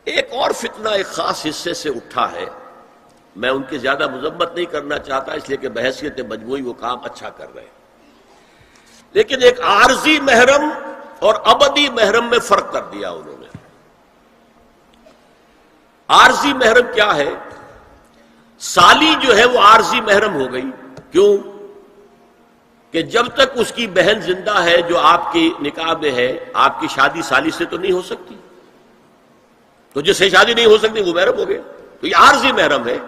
ایک اور فتنہ ایک خاص حصے سے اٹھا ہے، میں ان کی زیادہ مذمت نہیں کرنا چاہتا اس لیے کہ بحیثیت مجموعی وہ کام اچھا کر رہے ہیں، لیکن ایک عارضی محرم اور ابدی محرم میں فرق کر دیا انہوں نے۔ عارضی محرم کیا ہے؟ سالی جو ہے وہ عارضی محرم ہو گئی، کیوں کہ جب تک اس کی بہن زندہ ہے جو آپ کی نکاح میں ہے، آپ کی شادی سالی سے تو نہیں ہو سکتی، تو جس سے شادی نہیں ہو سکتی وہ محرم ہو گیا، تو یہ عارضی محرم ہے۔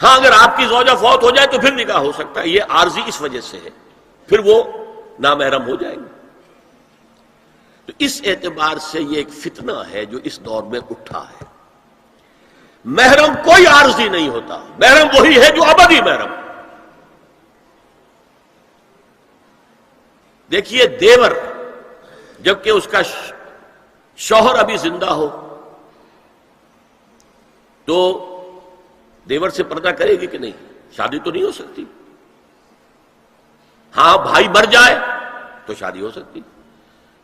ہاں اگر آپ کی زوجہ فوت ہو جائے تو پھر نکاح ہو سکتا ہے، یہ عارضی اس وجہ سے ہے، پھر وہ نامحرم ہو جائیں گے۔ تو اس اعتبار سے یہ ایک فتنہ ہے جو اس دور میں اٹھا ہے۔ محرم کوئی عارضی نہیں ہوتا، محرم وہی ہے جو ابدی محرم۔ دیکھیے دیور جبکہ اس کا شوہر ابھی زندہ ہو تو دیور سے پردہ کرے گی کہ نہیں؟ شادی تو نہیں ہو سکتی۔ ہاں بھائی مر جائے تو شادی ہو سکتی،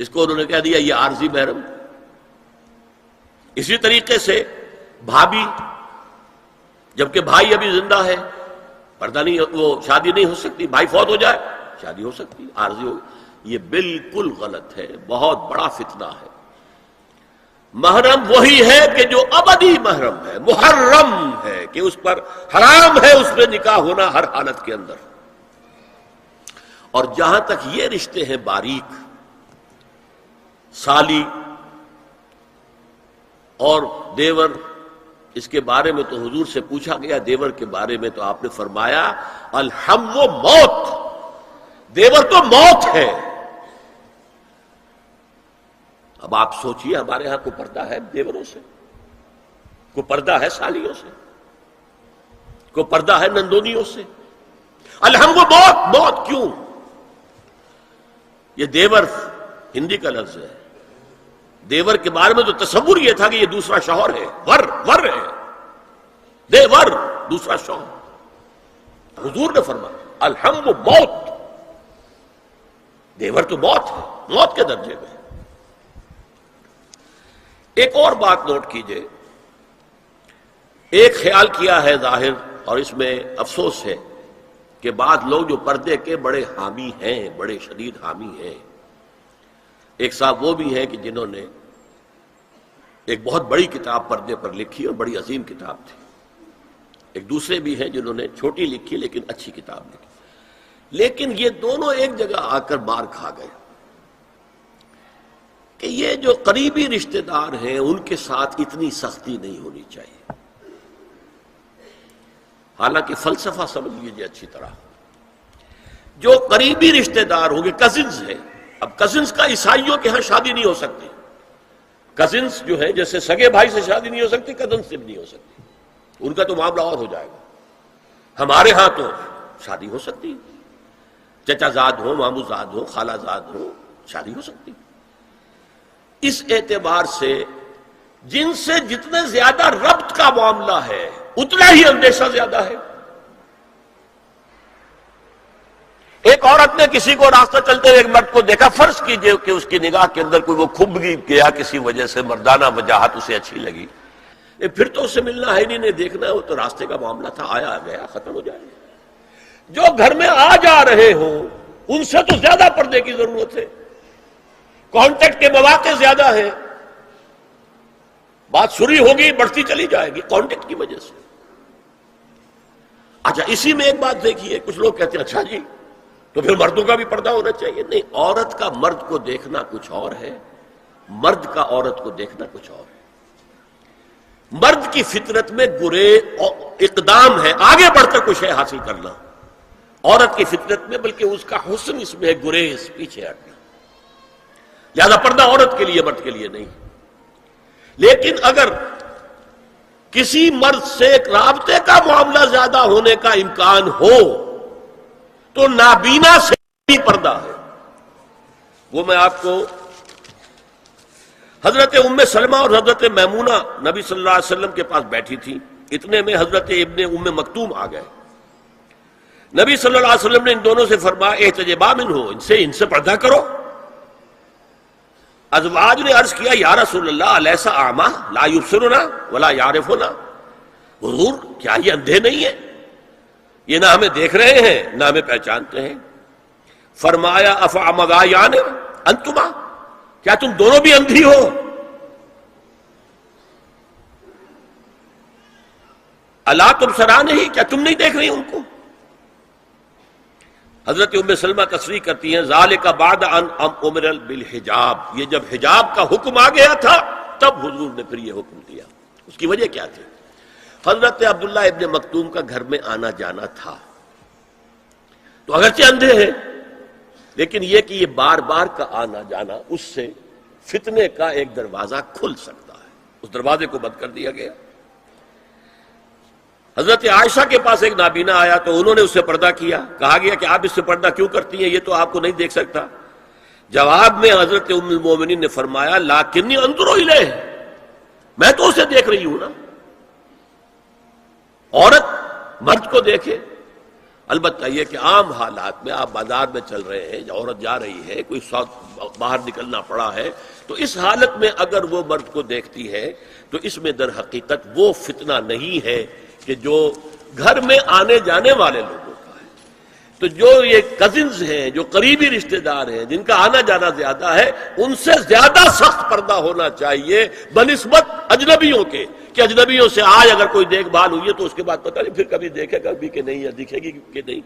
اس کو انہوں نے کہہ دیا یہ عارضی محرم۔ اسی طریقے سے بھابھی جبکہ بھائی ابھی زندہ ہے، پردہ نہیں، وہ شادی نہیں ہو سکتی، بھائی فوت ہو جائے شادی ہو سکتی، عارضی ہو۔ یہ بالکل غلط ہے، بہت بڑا فتنہ ہے۔ محرم وہی ہے کہ جو ابدی محرم ہے، محرم ہے کہ اس پر حرام ہے اس میں نکاح ہونا ہر حالت کے اندر۔ اور جہاں تک یہ رشتے ہیں باریک، سالی اور دیور، اس کے بارے میں تو حضور سے پوچھا گیا دیور کے بارے میں، تو آپ نے فرمایا الحم و موت، دیور تو موت ہے۔ اب آپ سوچئے ہمارے ہاں کو پردہ ہے دیوروں سے، کو پردہ ہے سالیوں سے، کو پردہ ہے نندونیوں سے؟ الحم و موت، موت کیوں؟ یہ دیور ہندی کا لفظ ہے، دیور کے بارے میں تو تصور یہ تھا کہ یہ دوسرا شوہر ہے، ور ہے، دیور دوسرا شوہر۔ حضور نے فرمایا الحم و موت، دیور تو موت ہے، موت کے درجے میں۔ ایک اور بات نوٹ کیجئے، ایک خیال کیا ہے ظاہر، اور اس میں افسوس ہے کہ بعض لوگ جو پردے کے بڑے حامی ہیں، بڑے شدید حامی ہیں، ایک صاحب وہ بھی ہیں کہ جنہوں نے ایک بہت بڑی کتاب پردے پر لکھی اور بڑی عظیم کتاب تھی، ایک دوسرے بھی ہیں جنہوں نے چھوٹی لکھی لیکن اچھی کتاب لکھی، لیکن یہ دونوں ایک جگہ آ کر مار کھا گئے کہ یہ جو قریبی رشتہ دار ہیں ان کے ساتھ اتنی سختی نہیں ہونی چاہیے۔ حالانکہ فلسفہ سمجھ لیجیے اچھی طرح، جو قریبی رشتہ دار ہوں گے، کزنز ہیں، اب کزنز کا عیسائیوں کے ہاں شادی نہیں ہو سکتی، کزنز جو ہے جیسے سگے بھائی سے شادی نہیں ہو سکتی، کزنز سے بھی نہیں ہو سکتی، ان کا تو معاملہ اور ہو جائے گا۔ ہمارے ہاں تو شادی ہو سکتی، چچا زاد ہو، مامو زاد ہو، خالہ زاد ہو، شادی ہو سکتی۔ اس اعتبار سے جن سے جتنے زیادہ ربط کا معاملہ ہے اتنا ہی اندیشہ زیادہ ہے۔ ایک عورت نے کسی کو راستہ چلتے ہوئے ایک مرد کو دیکھا، فرض کیجئے کہ اس کی نگاہ کے اندر کوئی وہ کھب گیا کسی وجہ سے، مردانہ وجاہت اسے اچھی لگی، پھر تو اسے ملنا ہے نہیں دیکھنا ہے، وہ تو راستے کا معاملہ تھا، آیا گیا ختم ہو جائے گا۔ جو گھر میں آ جا رہے ہوں ان سے تو زیادہ پردے کی ضرورت ہے، کانٹیکٹ کے مواقع زیادہ ہیں، بات شروع ہوگی بڑھتی چلی جائے گی کانٹیکٹ کی وجہ سے۔ اچھا اسی میں ایک بات دیکھیے، کچھ لوگ کہتے ہیں اچھا جی تو پھر مردوں کا بھی پردہ ہونا چاہیے۔ نہیں، عورت کا مرد کو دیکھنا کچھ اور ہے، مرد کا عورت کو دیکھنا کچھ اور ہے۔ مرد کی فطرت میں گرے اقدام ہے، آگے بڑھ کر کچھ ہے حاصل کرنا، عورت کی فطرت میں بلکہ اس کا حسن اس میں ہے گریز، پیچھے ہٹنا، لہذا پردہ عورت کے لیے مرد کے لیے نہیں۔ لیکن اگر کسی مرد سے ایک رابطے کا معاملہ زیادہ ہونے کا امکان ہو تو نابینا سے بھی پردہ ہے۔ وہ میں آپ کو حضرت ام سلمہ اور حضرت میمونہ نبی صلی اللہ علیہ وسلم کے پاس بیٹھی تھی، اتنے میں حضرت ابن ام مکتوم آ گئے۔ نبی صلی اللہ علیہ وسلم نے ان دونوں سے فرمایا احتجبا منہ، ان سے پردہ کرو۔ ازواج نے عرض کیا یا رسول اللہ الیس اعمی لا یبصرنا ولا یعرفنا، حضور کیا یہ اندھے نہیں ہیں؟ یہ نہ ہمیں دیکھ رہے ہیں نہ ہمیں پہچانتے ہیں۔ فرمایا افعمغایان انتما، کیا تم دونوں بھی اندھی ہو؟ الا تبصران ہی، کیا تم نہیں دیکھ رہی ان کو؟ حضرت ام سلمہ تصریح کرتی ہیں ذالک بعد ان امر بالحجاب، یہ جب حجاب کا حکم آ گیا تھا تب حضور نے پھر یہ حکم دیا۔ اس کی وجہ کیا تھی؟ حضرت عبداللہ ابن مکتوم کا گھر میں آنا جانا تھا، تو اگرچہ اندھے ہیں لیکن یہ کہ یہ بار بار کا آنا جانا اس سے فتنے کا ایک دروازہ کھل سکتا ہے، اس دروازے کو بند کر دیا گیا۔ حضرت عائشہ کے پاس ایک نابینا آیا تو انہوں نے اس سے پردہ کیا، کہا گیا کہ آپ اس سے پردہ کیوں کرتی ہیں، یہ تو آپ کو نہیں دیکھ سکتا۔ جواب میں حضرت ام المومنین نے فرمایا لاکنی انظر الیہ، میں تو اسے دیکھ رہی ہوں نا۔ عورت مرد کو دیکھے، البتہ یہ کہ عام حالات میں آپ بازار میں چل رہے ہیں، عورت جا رہی ہے، کوئی باہر نکلنا پڑا ہے، تو اس حالت میں اگر وہ مرد کو دیکھتی ہے تو اس میں در حقیقت وہ فتنہ نہیں ہے کہ جو گھر میں آنے جانے والے لوگوں کا ہے۔ تو جو یہ کزنز ہیں، جو قریبی رشتہ دار ہیں، جن کا آنا جانا زیادہ ہے، ان سے زیادہ سخت پردہ ہونا چاہیے بنسبت اجنبیوں کے، کہ اجنبیوں سے آج اگر کوئی دیکھ بھال ہوئی ہے تو اس کے بعد پتہ نہیں پھر کبھی دیکھے گا بھی کہ نہیں، یا دکھے گی کہ نہیں۔